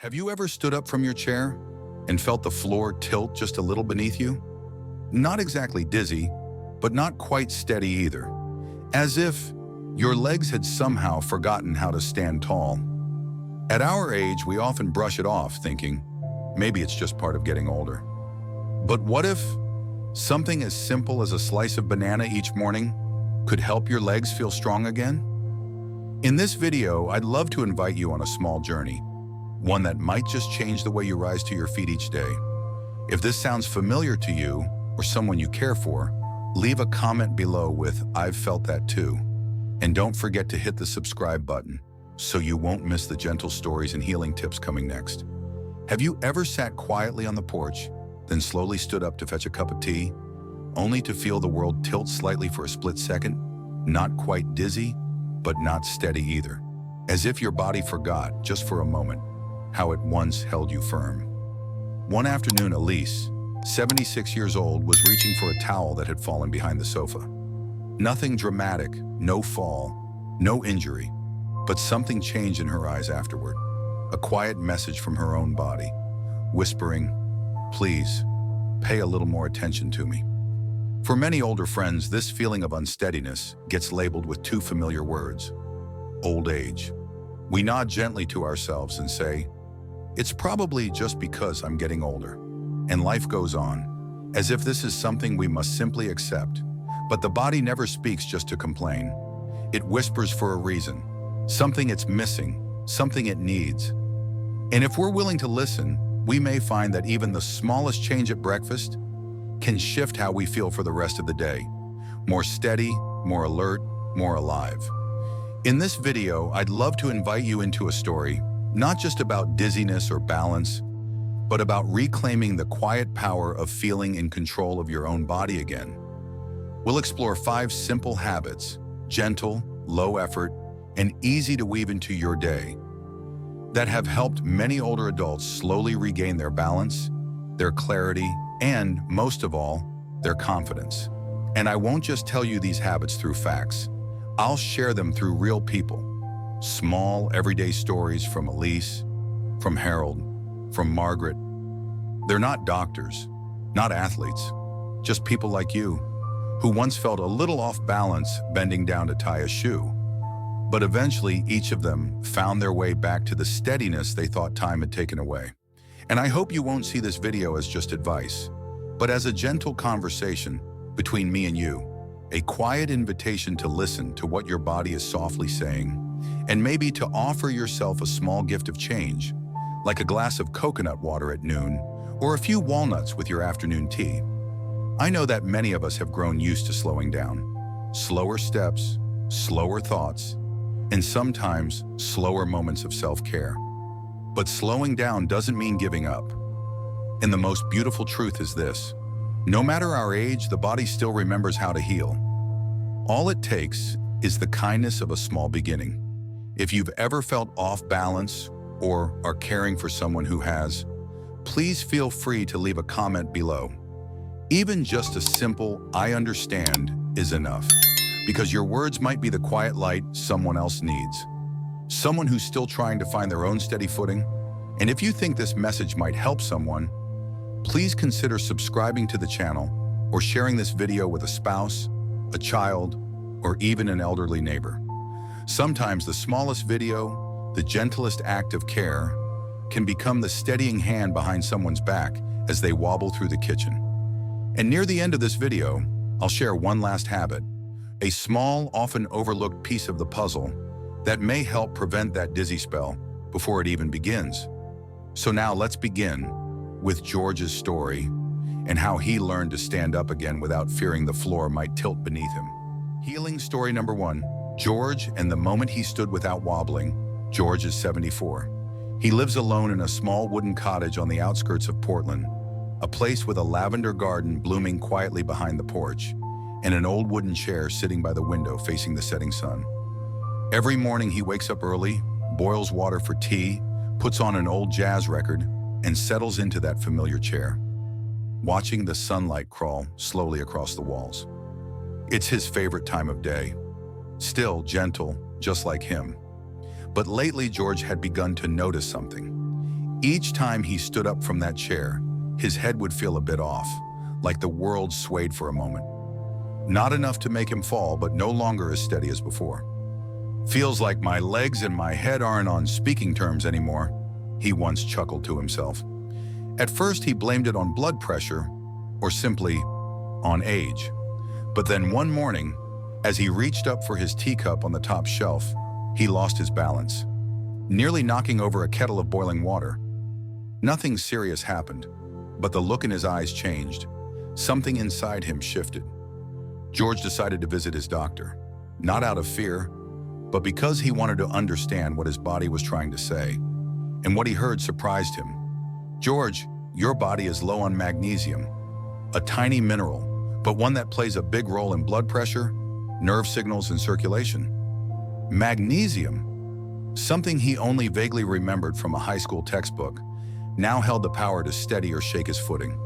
Have you ever stood up from your chair and felt the floor tilt just a little beneath you? Not exactly dizzy, but not quite steady either. As if your legs had somehow forgotten how to stand tall. At our age, we often brush it off, thinking, maybe it's just part of getting older. But what if something as simple as a slice of banana each morning could help your legs feel strong again? In this video, I'd love to invite you on a small journey, one that might just change the way you rise to your feet each day. If this sounds familiar to you or someone you care for, leave a comment below with "I've felt that too." And don't forget to hit the subscribe button so you won't miss the gentle stories and healing tips coming next. Have you ever sat quietly on the porch, then slowly stood up to fetch a cup of tea, only to feel the world tilt slightly for a split second? Not quite dizzy, but not steady either. As if your body forgot, just for a moment, how it once held you firm. One afternoon, Elise, 76 years old, was reaching for a towel that had fallen behind the sofa. Nothing dramatic, no fall, no injury, but something changed in her eyes afterward. A quiet message from her own body, whispering, "Please, pay a little more attention to me." For many older friends, this feeling of unsteadiness gets labeled with two familiar words: old age. We nod gently to ourselves and say, "It's probably just because I'm getting older." And life goes on, as if this is something we must simply accept. But the body never speaks just to complain. It whispers for a reason, something it's missing, something it needs. And if we're willing to listen, we may find that even the smallest change at breakfast can shift how we feel for the rest of the day. More steady, more alert, more alive. In this video, I'd love to invite you into a story not just about dizziness or balance, but about reclaiming the quiet power of feeling in control of your own body again. We'll explore 5 simple habits, gentle, low effort, and easy to weave into your day, that have helped many older adults slowly regain their balance, their clarity, and, most of all, their confidence. And I won't just tell you these habits through facts. I'll share them through real people. Small, everyday stories from Elise, from Harold, from Margaret. They're not doctors, not athletes, just people like you, who once felt a little off balance bending down to tie a shoe. But eventually, each of them found their way back to the steadiness they thought time had taken away. And I hope you won't see this video as just advice, but as a gentle conversation between me and you, a quiet invitation to listen to what your body is softly saying, and maybe to offer yourself a small gift of change, like a glass of coconut water at noon, or a few walnuts with your afternoon tea. I know that many of us have grown used to slowing down. Slower steps, slower thoughts, and sometimes slower moments of self-care. But slowing down doesn't mean giving up. And the most beautiful truth is this: no matter our age, the body still remembers how to heal. All it takes is the kindness of a small beginning. If you've ever felt off balance or are caring for someone who has, please feel free to leave a comment below. Even just a simple "I understand" is enough, because your words might be the quiet light someone else needs. Someone who's still trying to find their own steady footing. And if you think this message might help someone, please consider subscribing to the channel or sharing this video with a spouse, a child, or even an elderly neighbor. Sometimes the smallest video, the gentlest act of care, can become the steadying hand behind someone's back as they wobble through the kitchen. And near the end of this video, I'll share one last habit, a small, often overlooked piece of the puzzle that may help prevent that dizzy spell before it even begins. So now let's begin with George's story and how he learned to stand up again without fearing the floor might tilt beneath him. Healing story number 1, George and the moment he stood without wobbling. George is 74. He lives alone in a small wooden cottage on the outskirts of Portland, a place with a lavender garden blooming quietly behind the porch, and an old wooden chair sitting by the window facing the setting sun. Every morning he wakes up early, boils water for tea, puts on an old jazz record, and settles into that familiar chair, watching the sunlight crawl slowly across the walls. It's his favorite time of day, still gentle, just like him. But lately, George had begun to notice something. Each time he stood up from that chair, his head would feel a bit off, like the world swayed for a moment. Not enough to make him fall, but no longer as steady as before. "Feels like my legs and my head aren't on speaking terms anymore," he once chuckled to himself. At first, he blamed it on blood pressure, or simply on age. But then one morning, as he reached up for his teacup on the top shelf, he lost his balance, nearly knocking over a kettle of boiling water. Nothing serious happened, but the look in his eyes changed. Something inside him shifted. George decided to visit his doctor, not out of fear, but because he wanted to understand what his body was trying to say. And what he heard surprised him. "George, your body is low on magnesium, a tiny mineral, but one that plays a big role in blood pressure, nerve signals, and circulation." Magnesium, something he only vaguely remembered from a high school textbook, now held the power to steady or shake his footing.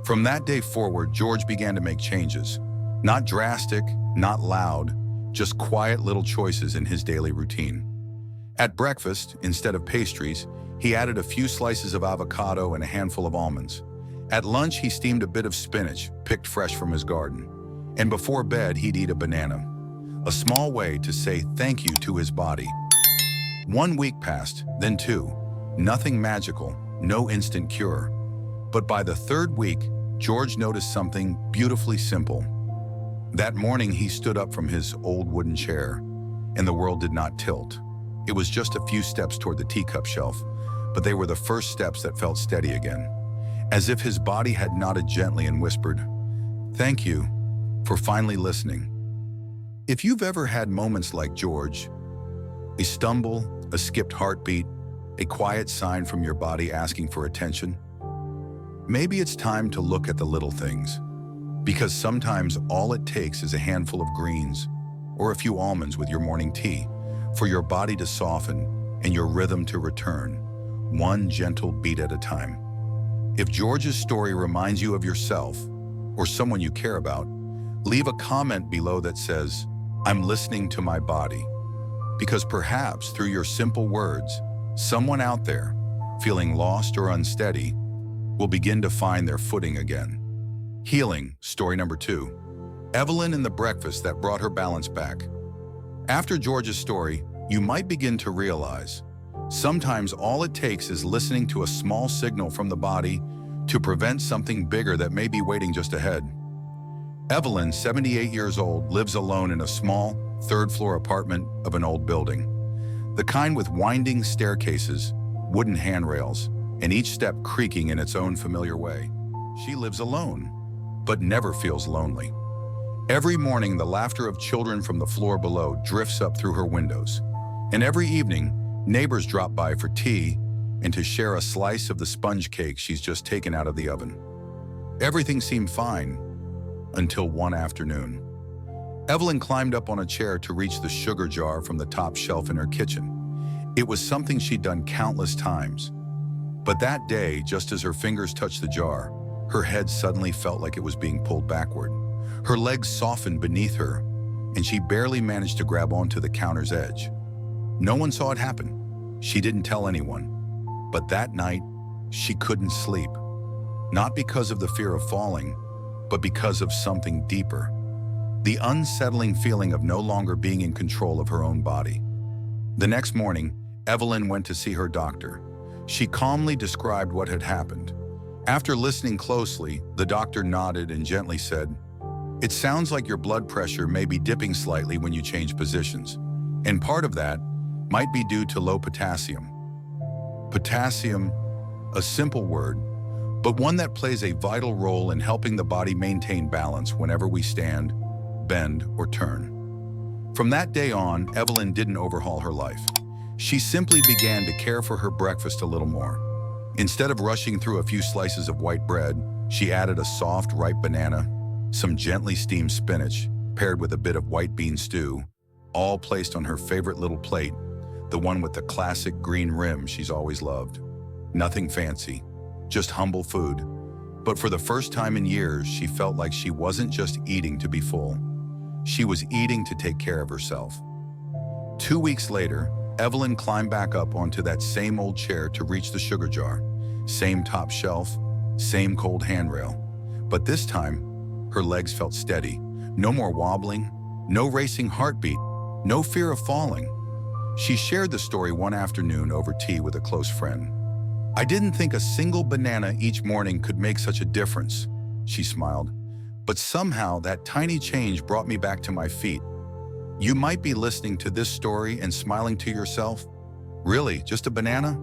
From that day forward, George began to make changes. Not drastic, not loud, just quiet little choices in his daily routine. At breakfast, instead of pastries, he added a few slices of avocado and a handful of almonds. At lunch, he steamed a bit of spinach, picked fresh from his garden. And before bed, he'd eat a banana. A small way to say thank you to his body. 1 week passed, then 2. Nothing magical, no instant cure. But by the 3rd week, George noticed something beautifully simple. That morning, he stood up from his old wooden chair, and the world did not tilt. It was just a few steps toward the teacup shelf, but they were the first steps that felt steady again, as if his body had nodded gently and whispered, "Thank you for finally listening." If you've ever had moments like George, a stumble, a skipped heartbeat, a quiet sign from your body asking for attention, maybe it's time to look at the little things. Because sometimes all it takes is a handful of greens or a few almonds with your morning tea for your body to soften and your rhythm to return, one gentle beat at a time. If George's story reminds you of yourself or someone you care about, leave a comment below that says, "I'm listening to my body." Because perhaps through your simple words, someone out there, feeling lost or unsteady, will begin to find their footing again. Healing, story number 2. Evelyn and the breakfast that brought her balance back. After George's story, you might begin to realize sometimes all it takes is listening to a small signal from the body to prevent something bigger that may be waiting just ahead. Evelyn, 78 years old, lives alone in a small, 3rd-floor apartment of an old building. The kind with winding staircases, wooden handrails, and each step creaking in its own familiar way. She lives alone, but never feels lonely. Every morning, the laughter of children from the floor below drifts up through her windows. And every evening, neighbors drop by for tea and to share a slice of the sponge cake she's just taken out of the oven. Everything seemed fine until one afternoon. Evelyn climbed up on a chair to reach the sugar jar from the top shelf in her kitchen. It was something she'd done countless times. But that day, just as her fingers touched the jar, her head suddenly felt like it was being pulled backward. Her legs softened beneath her, and she barely managed to grab onto the counter's edge. No one saw it happen. She didn't tell anyone. But that night, she couldn't sleep. Not because of the fear of falling, but because of something deeper. The unsettling feeling of no longer being in control of her own body. The next morning, Evelyn went to see her doctor. She calmly described what had happened. After listening closely, the doctor nodded and gently said, "It sounds like your blood pressure may be dipping slightly when you change positions, and part of that might be due to low potassium." Potassium, a simple word, but one that plays a vital role in helping the body maintain balance whenever we stand, bend, or turn. From that day on, Evelyn didn't overhaul her life. She simply began to care for her breakfast a little more. Instead of rushing through a few slices of white bread, she added a soft, ripe banana, some gently steamed spinach, paired with a bit of white bean stew, all placed on her favorite little plate, the one with the classic green rim she's always loved. Nothing fancy, just humble food. But for the first time in years, she felt like she wasn't just eating to be full. She was eating to take care of herself. 2 weeks later, Evelyn climbed back up onto that same old chair to reach the sugar jar. Same top shelf, same cold handrail. But this time, her legs felt steady. No more wobbling, no racing heartbeat, no fear of falling. She shared the story one afternoon over tea with a close friend. "I didn't think a single banana each morning could make such a difference," she smiled. "But somehow that tiny change brought me back to my feet." You might be listening to this story and smiling to yourself, "Really, just a banana?"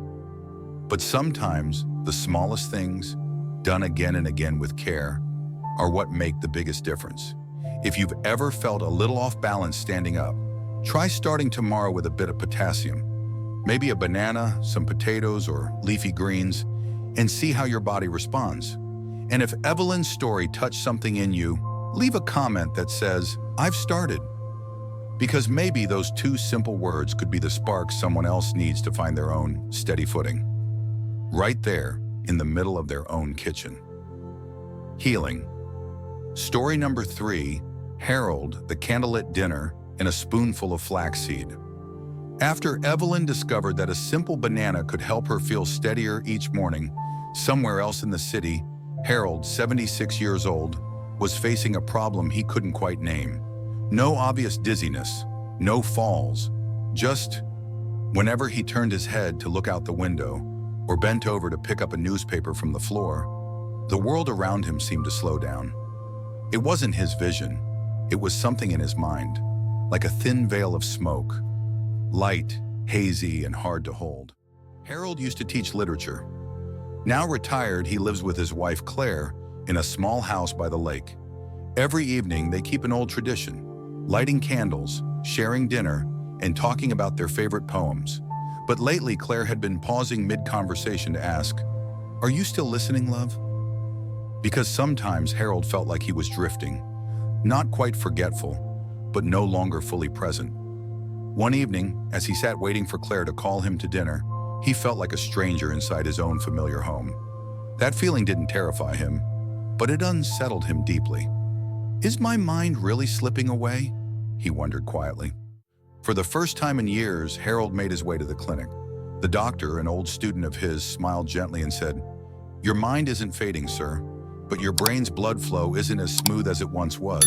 But sometimes the smallest things, done again and again with care, are what make the biggest difference. If you've ever felt a little off balance standing up, try starting tomorrow with a bit of potassium. Maybe a banana, some potatoes, or leafy greens, and see how your body responds. And if Evelyn's story touched something in you, leave a comment that says, "I've started." Because maybe those two simple words could be the spark someone else needs to find their own steady footing. Right there, in the middle of their own kitchen. Healing. Story number 3, Harold, the candlelit dinner, and a spoonful of flaxseed. After Evelyn discovered that a simple banana could help her feel steadier each morning, somewhere else in the city, Harold, 76 years old, was facing a problem he couldn't quite name. No obvious dizziness, no falls, just whenever he turned his head to look out the window or bent over to pick up a newspaper from the floor, the world around him seemed to slow down. It wasn't his vision, it was something in his mind, like a thin veil of smoke, light, hazy, and hard to hold. Harold used to teach literature. Now retired, he lives with his wife Claire in a small house by the lake. Every evening, they keep an old tradition, lighting candles, sharing dinner, and talking about their favorite poems. But lately, Claire had been pausing mid-conversation to ask, "Are you still listening, love?" Because sometimes Harold felt like he was drifting, not quite forgetful, but no longer fully present. One evening, as he sat waiting for Claire to call him to dinner, he felt like a stranger inside his own familiar home. That feeling didn't terrify him, but it unsettled him deeply. "Is my mind really slipping away?" he wondered quietly. For the first time in years, Harold made his way to the clinic. The doctor, an old student of his, smiled gently and said, "Your mind isn't fading, sir, but your brain's blood flow isn't as smooth as it once was.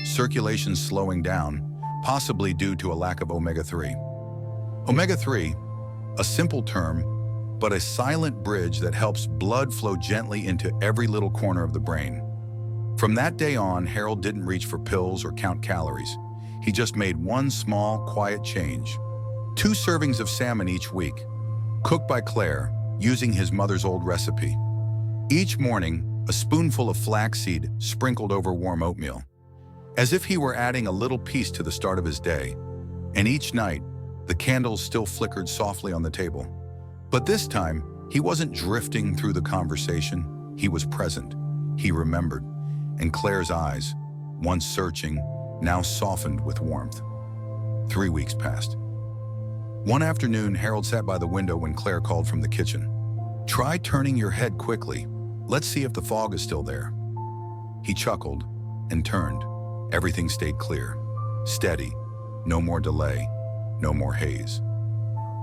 Circulation's slowing down, possibly due to a lack of omega-3. Omega-3, a simple term, but a silent bridge that helps blood flow gently into every little corner of the brain." From that day on, Harold didn't reach for pills or count calories. He just made one small, quiet change. 2 servings of salmon each week, cooked by Claire, using his mother's old recipe. Each morning, a spoonful of flaxseed sprinkled over warm oatmeal, as if he were adding a little piece to the start of his day. And each night, the candles still flickered softly on the table. But this time, he wasn't drifting through the conversation. He was present. He remembered. And Claire's eyes, once searching, now softened with warmth. 3 weeks passed. One afternoon, Harold sat by the window when Claire called from the kitchen. "Try turning your head quickly. Let's see if the fog is still there." He chuckled and turned. Everything stayed clear, steady, no more delay, no more haze.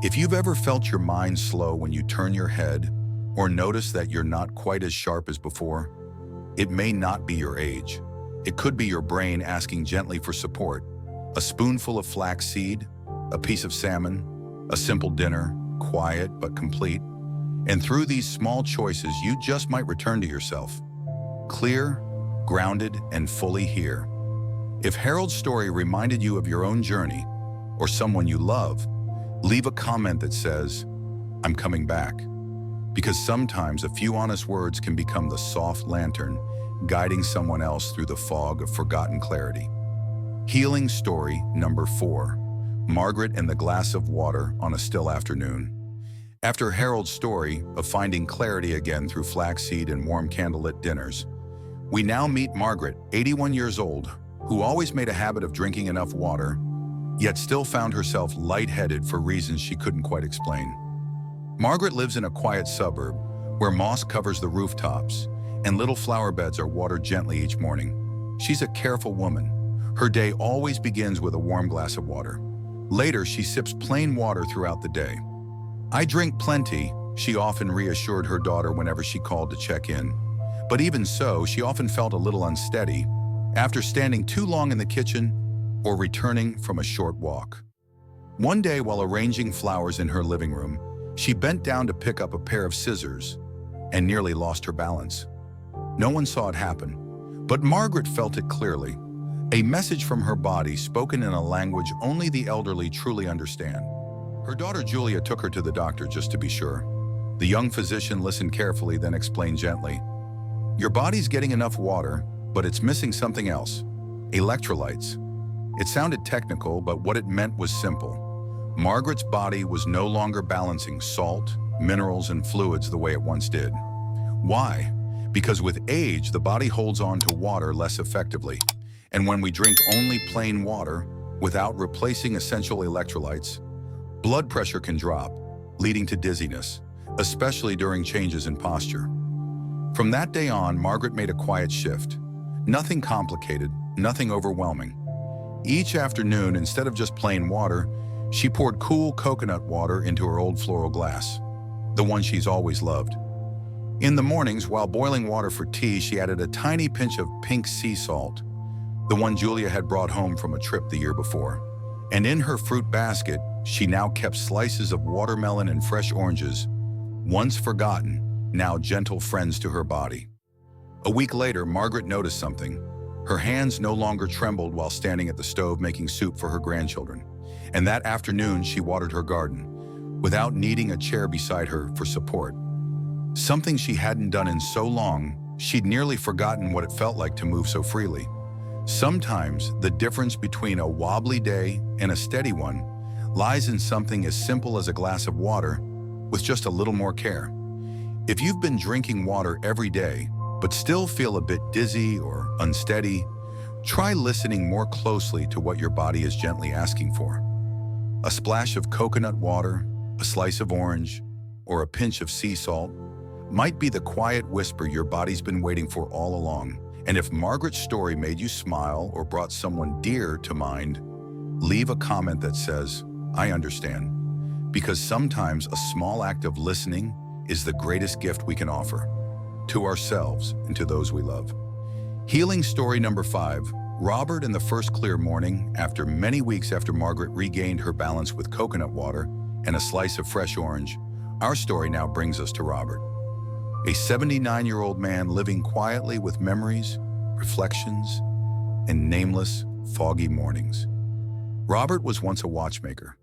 If you've ever felt your mind slow when you turn your head or notice that you're not quite as sharp as before, it may not be your age. It could be your brain asking gently for support. A spoonful of flaxseed, a piece of salmon, a simple dinner, quiet but complete. And through these small choices, you just might return to yourself. Clear, grounded, and fully here. If Harold's story reminded you of your own journey or someone you love, leave a comment that says, "I'm coming back." Because sometimes a few honest words can become the soft lantern guiding someone else through the fog of forgotten clarity. Healing story number 4, Margaret and the glass of water on a still afternoon. After Harold's story of finding clarity again through flaxseed and warm candlelit dinners, we now meet Margaret, 81 years old, who always made a habit of drinking enough water, yet still found herself lightheaded for reasons she couldn't quite explain. Margaret lives in a quiet suburb where moss covers the rooftops and little flower beds are watered gently each morning. She's a careful woman. Her day always begins with a warm glass of water. Later, she sips plain water throughout the day. "I drink plenty," she often reassured her daughter whenever she called to check in. But even so, she often felt a little unsteady after standing too long in the kitchen or returning from a short walk. One day, while arranging flowers in her living room, she bent down to pick up a pair of scissors and nearly lost her balance. No one saw it happen, but Margaret felt it clearly. A message from her body spoken in a language only the elderly truly understand. Her daughter Julia took her to the doctor just to be sure. The young physician listened carefully, then explained gently, "Your body's getting enough water, but it's missing something else: electrolytes." It sounded technical, but what it meant was simple. Margaret's body was no longer balancing salt, minerals, and fluids the way it once did. Why? Because with age, the body holds on to water less effectively. And when we drink only plain water, without replacing essential electrolytes, blood pressure can drop, leading to dizziness, especially during changes in posture. From that day on, Margaret made a quiet shift. Nothing complicated, nothing overwhelming. Each afternoon, instead of just plain water, she poured cool coconut water into her old floral glass, the one she's always loved. In the mornings, while boiling water for tea, she added a tiny pinch of pink sea salt, the one Julia had brought home from a trip the year before. And in her fruit basket, she now kept slices of watermelon and fresh oranges, once forgotten, now gentle friends to her body. A week later, Margaret noticed something. Her hands no longer trembled while standing at the stove making soup for her grandchildren. And that afternoon, she watered her garden, without needing a chair beside her for support. Something she hadn't done in so long, she'd nearly forgotten what it felt like to move so freely. Sometimes, the difference between a wobbly day and a steady one lies in something as simple as a glass of water with just a little more care. If you've been drinking water every day, but still feel a bit dizzy or unsteady, try listening more closely to what your body is gently asking for. A splash of coconut water, a slice of orange, or a pinch of sea salt might be the quiet whisper your body's been waiting for all along. And if Margaret's story made you smile or brought someone dear to mind, leave a comment that says, "I understand." Because sometimes a small act of listening is the greatest gift we can offer to ourselves and to those we love. Healing story number 5, Robert in the first clear morning, after many weeks after Margaret regained her balance with coconut water and a slice of fresh orange. Our story now brings us to Robert, a 79-year-old man living quietly with memories, reflections, and nameless, foggy mornings. Robert was once a watchmaker,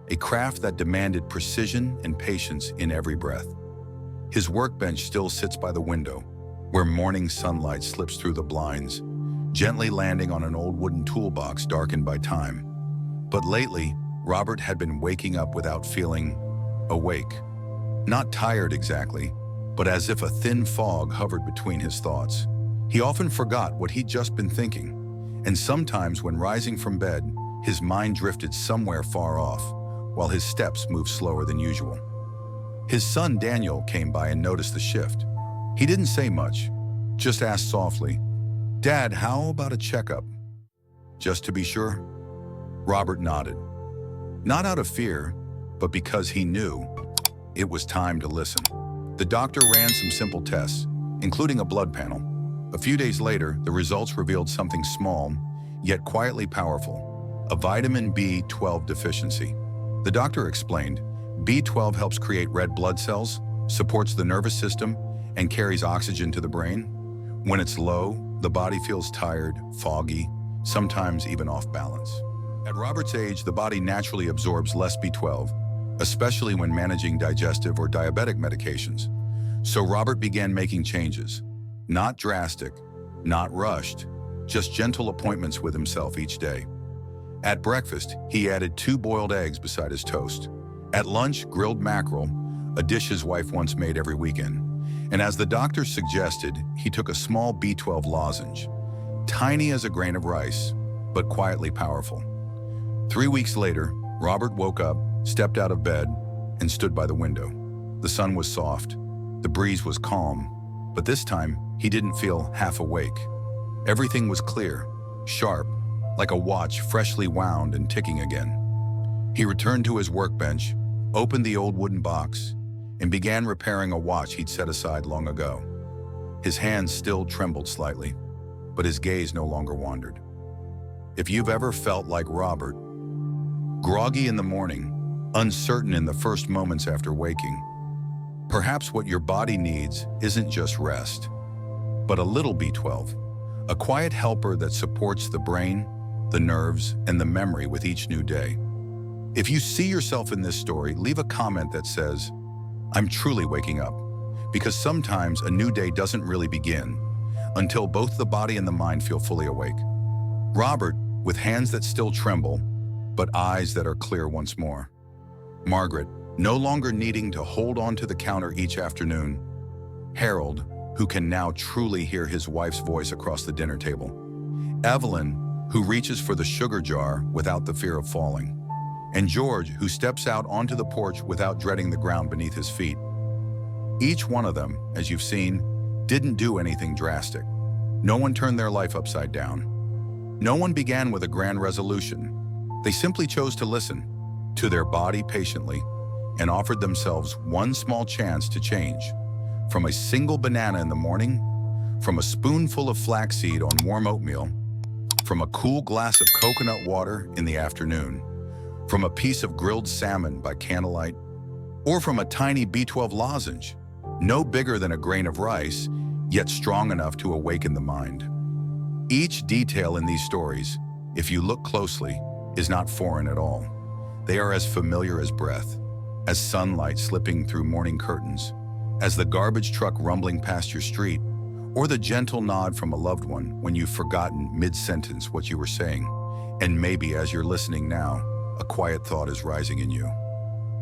a craft that demanded precision and patience in every breath. His workbench still sits by the window, where morning sunlight slips through the blinds, gently landing on an old wooden toolbox darkened by time. But lately, Robert had been waking up without feeling awake. Not tired exactly, but as if a thin fog hovered between his thoughts. He often forgot what he'd just been thinking, and sometimes when rising from bed, his mind drifted somewhere far off, while his steps moved slower than usual. His son Daniel came by and noticed the shift. He didn't say much, just asked softly, "Dad, how about a checkup?" "Just to be sure?" Robert nodded. Not out of fear, but because he knew it was time to listen. The doctor ran some simple tests, including a blood panel. A few days later, the results revealed something small, yet quietly powerful: a vitamin B12 deficiency. The doctor explained, B12 helps create red blood cells, supports the nervous system, and carries oxygen to the brain. When it's low, the body feels tired, foggy, sometimes even off balance. At Robert's age, the body naturally absorbs less B12, especially when managing digestive or diabetic medications. So Robert began making changes. Not drastic, not rushed, just gentle appointments with himself each day. At breakfast, he added 2 boiled eggs beside his toast. At lunch, grilled mackerel, a dish his wife once made every weekend. And as the doctor suggested, he took a small B12 lozenge, tiny as a grain of rice, but quietly powerful. 3 weeks later, Robert woke up, stepped out of bed, and stood by the window. The sun was soft, the breeze was calm, but this time he didn't feel half awake. Everything was clear, sharp, like a watch freshly wound and ticking again. He returned to his workbench, opened the old wooden box, and began repairing a watch he'd set aside long ago. His hands still trembled slightly, but his gaze no longer wandered. If you've ever felt like Robert, groggy in the morning, uncertain in the first moments after waking, perhaps what your body needs isn't just rest, but a little B12, a quiet helper that supports the brain, the nerves, and the memory with each new day. If you see yourself in this story, leave a comment that says, "I'm truly waking up," because sometimes a new day doesn't really begin until both the body and the mind feel fully awake. Robert, with hands that still tremble, but eyes that are clear once more. Margaret, no longer needing to hold on to the counter each afternoon. Harold, who can now truly hear his wife's voice across the dinner table. Evelyn, who reaches for the sugar jar without the fear of falling. And George, who steps out onto the porch without dreading the ground beneath his feet. Each one of them, as you've seen, didn't do anything drastic. No one turned their life upside down. No one began with a grand resolution. They simply chose to listen to their body patiently and offered themselves one small chance to change. From a single banana in the morning, from a spoonful of flaxseed on warm oatmeal, from a cool glass of coconut water in the afternoon, from a piece of grilled salmon by candlelight, or from a tiny B12 lozenge, no bigger than a grain of rice, yet strong enough to awaken the mind. Each detail in these stories, if you look closely, is not foreign at all. They are as familiar as breath, as sunlight slipping through morning curtains, as the garbage truck rumbling past your street, or the gentle nod from a loved one when you've forgotten mid-sentence what you were saying. And maybe as you're listening now, a quiet thought is rising in you.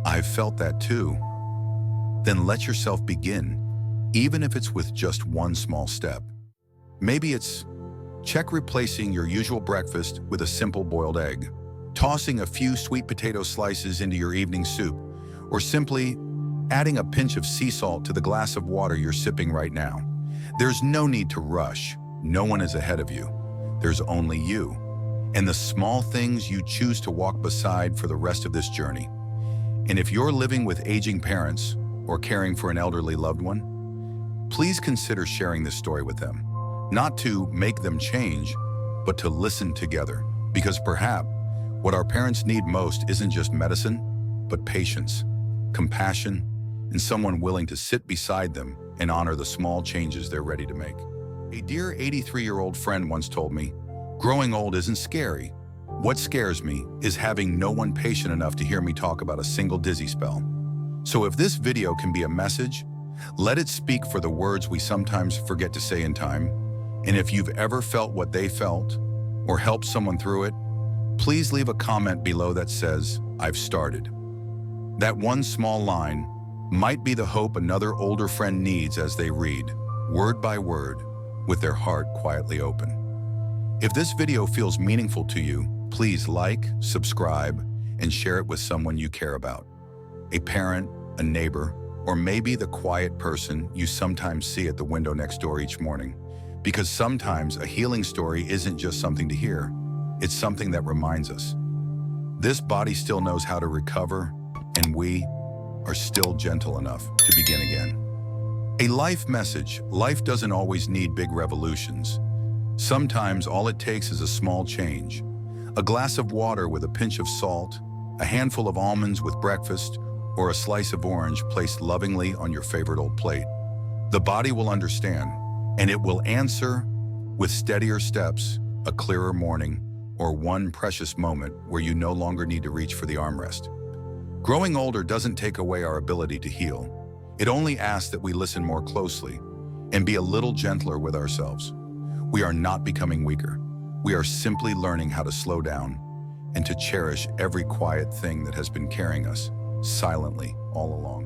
I've felt that too. Then let yourself begin, even if it's with just one small step. Maybe it's check replacing your usual breakfast with a simple boiled egg, tossing a few sweet potato slices into your evening soup, or simply adding a pinch of sea salt to the glass of water you're sipping right now. There's no need to rush. No one is ahead of you. There's only you, and the small things you choose to walk beside for the rest of this journey. And if you're living with aging parents or caring for an elderly loved one, please consider sharing this story with them. Not to make them change, but to listen together. Because perhaps what our parents need most isn't just medicine, but patience, compassion, and someone willing to sit beside them and honor the small changes they're ready to make. A dear 83-year-old friend once told me, "Growing old isn't scary. What scares me is having no one patient enough to hear me talk about a single dizzy spell." So if this video can be a message, let it speak for the words we sometimes forget to say in time. And if you've ever felt what they felt or helped someone through it, please leave a comment below that says, "I've started." That one small line might be the hope another older friend needs as they read, word by word, with their heart quietly open. If this video feels meaningful to you, please like, subscribe, and share it with someone you care about. A parent, a neighbor, or maybe the quiet person you sometimes see at the window next door each morning. Because sometimes a healing story isn't just something to hear, it's something that reminds us. This body still knows how to recover, and we are still gentle enough to begin again. A life message: life doesn't always need big revolutions. Sometimes all it takes is a small change. A glass of water with a pinch of salt, a handful of almonds with breakfast, or a slice of orange placed lovingly on your favorite old plate. The body will understand, and it will answer with steadier steps, a clearer morning, or one precious moment where you no longer need to reach for the armrest. Growing older doesn't take away our ability to heal. It only asks that we listen more closely and be a little gentler with ourselves. We are not becoming weaker. We are simply learning how to slow down and to cherish every quiet thing that has been carrying us silently all along.